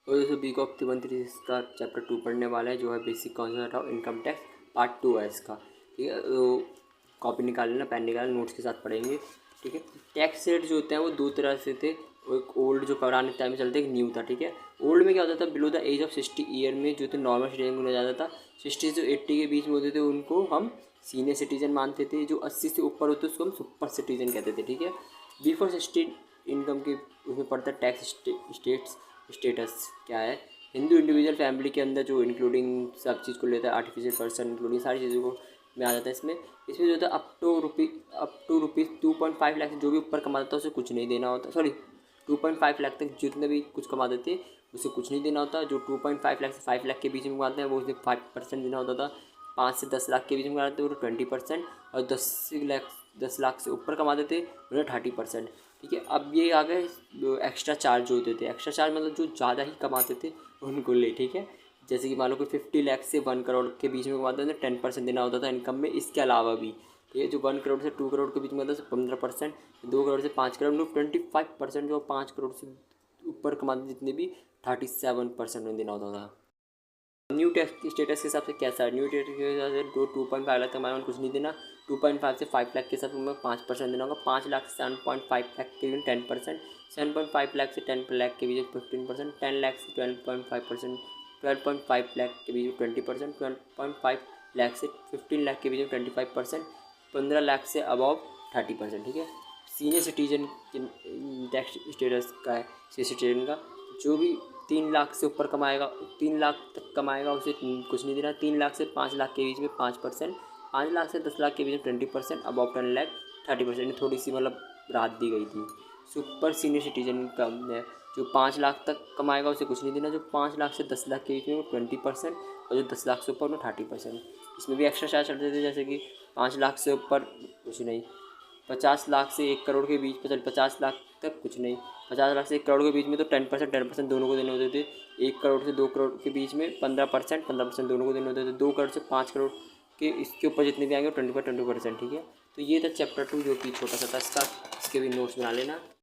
और दोस्तों BCom 313 इसका चैप्टर 2 पढ़ने वाला है, जो है basic concept of income tax part 2 है इसका। ठीक है, तो कॉपी निकाल लेना, पेन निकाल, नोट्स के साथ पढ़ेंगे। ठीक है, टैक्स रेट जो होते हैं वो दो तरह से थे। एक ओल्ड जो पुराने टाइम में चलते, एक न्यू था। ठीक है, ओल्ड में क्या होता था, below the age of 60 year में जो थे नॉर्मल सिटीजन को जाता था। 60 से 80 के बीच में होते थे उनको हम सीनियर सिटीजन मानते थे। जो 80 से ऊपर होते उसको हम सुपर सिटीजन कहते थे। ठीक है, बिफोर 60 इनकम के उसमें पड़ता है टैक्स स्टेटस क्या है। हिंदू इंडिविजुअल फैमिली के अंदर जो इंक्लूडिंग सब चीज़ को लेता है, आर्टिफिशियल पर्सन इंक्लूडिंग सारी चीज़ों को में आ जाता है। इसमें जो होता है अप टू रुपीज़ 2.5 लाख जो भी ऊपर कमाता है उसे कुछ नहीं देना होता। सॉरी, 2.5 लाख तक जितने भी कुछ कमा देते हैं उसे कुछ नहीं देना होता। जो 2.5 लाख से 5 लाख के बीच में कमाते हैं वो उसे 5% देना होता था। 5 से 10 लाख के बीच में कमाते हैं वो 20%, और 10 लाख से ऊपर कमा देते उन्हें 30%। ठीक है, अब ये आ गए एक्स्ट्रा चार्ज जो होते थे। एक्स्ट्रा चार्ज मतलब जो ज़्यादा ही कमाते थे उनको ले। ठीक है, जैसे कि मान लो कोई 50 लाख से 1 करोड़ के बीच में कमाते थे 10% देना होता था इनकम में। इसके अलावा भी ठीक है, जो 1 करोड़ से 2 करोड़ के बीच में होता था 15%, 2 करोड़ से 5 करोड़ में 25%, जो 5 करोड़ से ऊपर कमाते जितने भी 37% में देना होता था। न्यू टैक्स स्टेटस के हिसाब से कैसा है, न्यू टैक्स के हिसाब से जो 2.5 लाख कमाए कुछ नहीं देना। 2.5 से 5 लाख के हिसाब में 5% देना होगा। 5 लाख से 7.5 लाख के बीच 10%, 7.5 लाख से 10 लाख के बीच 15%, 10 लाख से 12.5%, 12.5 लाख के बीच 20%, 12.5 लाख से 15 लाख के बीच 25%, 15 लाख से अबव 30%। ठीक है, सीनियर सिटीजन टैक्स स्टेटस का है। सीनियर सिटीजन का जो भी 3 लाख से ऊपर कमाएगा, 3 लाख तक कमाएगा उसे कुछ नहीं देना। 3 लाख से 5 लाख के बीच में 5%, 5 लाख से 10 लाख के बीच में 20%, अबव 10 लाख 30%। थोड़ी सी मतलब राहत दी गई थी। सुपर सीनियर सिटीजन का है, जो 5 लाख तक कमाएगा उसे कुछ नहीं देना। जो 5 लाख से 10 लाख के बीच में 20%, और जो 10 लाख से ऊपर में 30%। इसमें भी एक्स्ट्रा चार्ज चलते थे, जैसे कि 5 लाख से ऊपर कुछ नहीं, 50 लाख से 1 करोड़ के बीच, 50 लाख तक कुछ नहीं, 50 लाख से 1 करोड़ के बीच में तो 10% दोनों को देने होते थे। 1 करोड़ से 2 करोड़ के बीच में 15% दोनों को देने होते थे। 2 करोड़ से 5 करोड़ के इसके ऊपर जितने भी आएंगे 20%। ठीक है, तो ये था चैप्टर 2 जो कि छोटा सा था इसका। इसके भी नोट्स बना लेना।